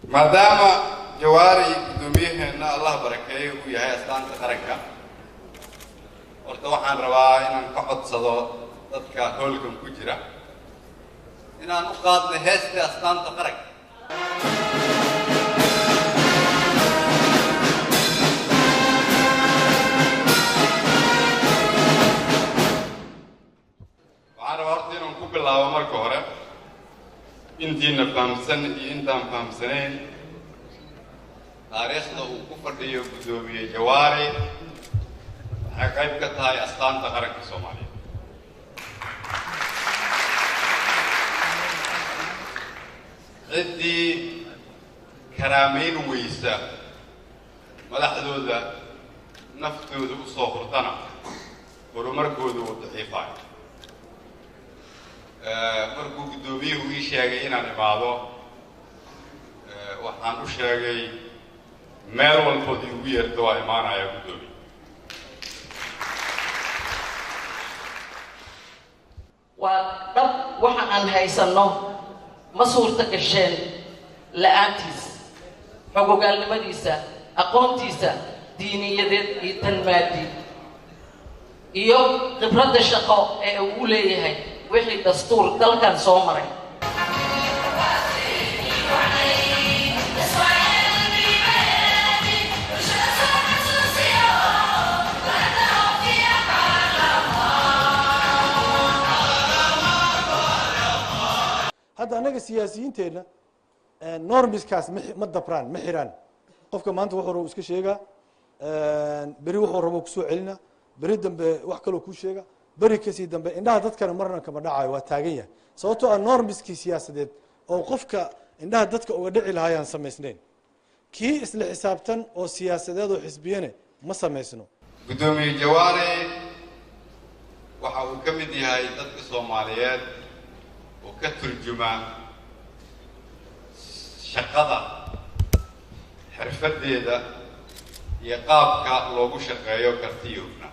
مادام جواري قدوميه إن الله بركيه وياها أستان تقرقها ورتوحان رواي إن كحط صدو ضدك هولكم كجرة إن نقاد نهست أستان تقرق وعنا وقتين ونكب الله ومركو هرب intiina fahamsan iyo intaan fahamsanayn taariikhda uu ku fadhiyo gudoomiye Jawaari waxay qayb ka tahay astaanta qaranka Soomaaliya ciddii karaameyn weysa madaxdooda naftooda u soo hurtana horumarkooda uu daciifayo markuu gudoomiyuhu ii sheegay inaan imaado waxaan u sheegay meel walbood igu yeerto waa imaanaya gudoomiye waa dhab waxa aan haysano ma suurta gasheen la'aantiis xogogaalnimadiisa aqoontiisa diiniyadeed iyo tan maadi iyo khibradda shaqo ee uu leeyahay wixii dastuur dalkan soo maray hadda anaga siyaasiyiinteena normiskaas ma dabraan ma xiraan qofka maanta wuxuu rabo iska sheegaa beri wuxuu rabo ku soo celina beri dambe wax kale ku sheega beri kasii dambe indhaha dadkana marna kama dhacayo waa taagan yahay sababtoo ah normiskii siyaasadeed oo qofka indhaha dadka uga dhici lahaayaan samaysnayn kii isla xisaabtan oo siyaasadeed oo xisbiyane ma samaysno gudoomiye Jawaari waxa uu ka mid yahay dadka Soomaaliyeed oo ka turjuma shaqada xirfadeeda iyo qaabka loogu shaqeeyo kartiyowna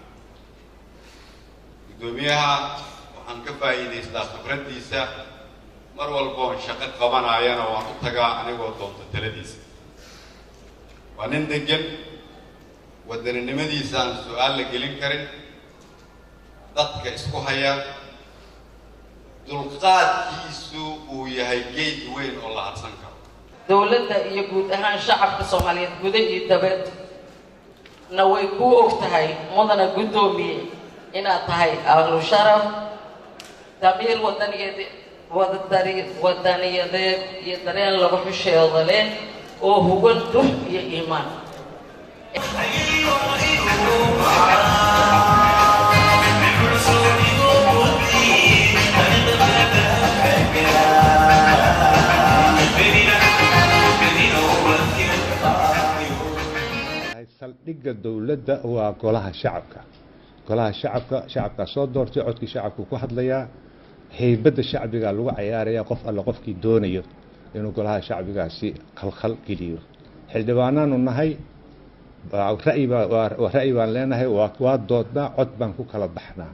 gudoomiyaha waxaan ka faa'iidaystaa khibradiisa mar walba oo shaqo qabanayana waan u tagaa anigoo doonto taladiisa waa nin degan wadaninimadiisa aan su'aal la gelin karin dadka isku haya dulqaadkiisu uu yahay geed weyn oo la hadsan karo dowladda iyo guud ahaan shacabka Soomaaliyeed gudaha iyo dibadda na way ku ogtahay mudana gudoomiye inaad tahay ahlu sharaf damiir wadaniyadeed iyo dareen lagu xusheedo leh oo hugan dux iyo iimaan saldhigga dowladda waa golaha shacabka shacabka soo doortay codkii shacabku ku hadlayaa heybadda shacbiga lagu ciyaaraya qof alla qofkii doonayo inuu golaha shacbigaasi khalkhal geliyo xildhibaanaanu nahay ra'yi baan leenahay waa doodnaa cod baan ku kala baxnaa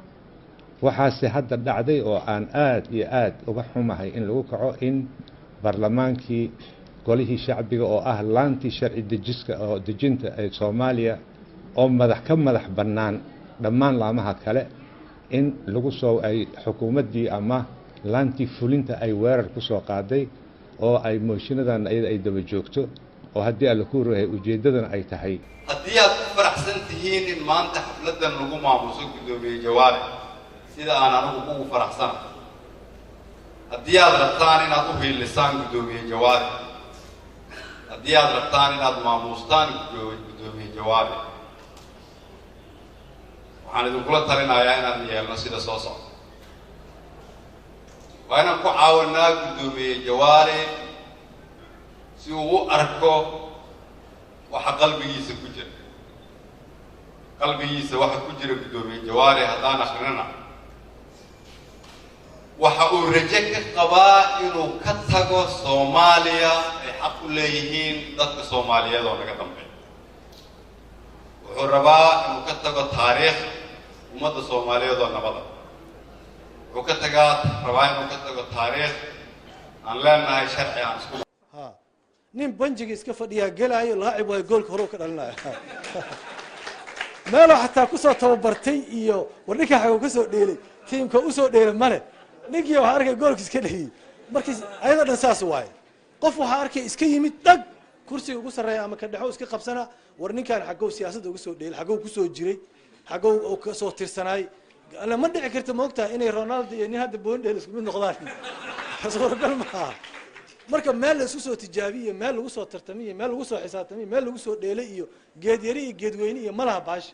waxaase hadda dhacday oo aan aad iyo aad uga xumahay in lagu kaco in barlamaankii golihii shacbiga oo ah laantii sharci dejiska oo dejinta ee Soomaaliya oo ka madax bannaan dhammaan laamaha kale in lagu soo ay xukuumaddii ama laantii fulinta ay weerar ku soo qaaday oo ay mooshiinadan ay daba joogto oo haddii alla ku ruuhay ujeedadan ay tahay haddii aad ku faraxsan tihiin in maanta xafladan lagu maamuso gudoomiye Jawaari sida aan anigu ugu faraxsanahay haddii aad rabtaan inaad u hiilisaan gudoomiye Jawaari haddii aad rabtaan inaad maamustaan gudoomiye Jawaari waxaan idinkula talinayaa inaan yeelno sida soo socda waa inaan ku caawinaa gudoomiye Jawaari si uu u arko waxa qalbigiisa ku jira waxa ku jira gudoomiye Jawaari haddaan akhrina waxa uu rajo ka qabaa inuu ka tago Soomaaliya ay xaq u leeyihiin dadka Soomaaliyeed oo naga dambeeya wuxuu rabaa inuu ka tago taariikh ummadda Soomaaliyeed oo nabada wuxuu rabaa inuu ka tago taariikh aan leenahay sharci aan isku nin banjiga iska fadhiyaa gelaayo laacib waayo goolka hore ka dhalinaya meelo xataa kusoo tababartay iyo war ninka xagu kasoo dheelay tiimka usoo dheelay male ninkii waxaa arkay goolka iska dhaliyey markii ayada dhan saas waaye qof waxaa arkay iska yimid dhag kursiga ugu sarreeya ama ka dhexo iska qabsana war ninkaan xagow siyaasadda uga soo dheelay xagow kusoo jiray xagow kasoo tirsanaay ma dhici karta moogtaha inay ronaldo iyo nin hadda boondheel isku mid noqdaan suuragal maaha marka meel la isku soo tijaabiye meel lagu soo tartamiye meel lagu soo xisaabtamiye meel lagu soo dheelay iyo geed yari iyo geed weyne iyo malaha baash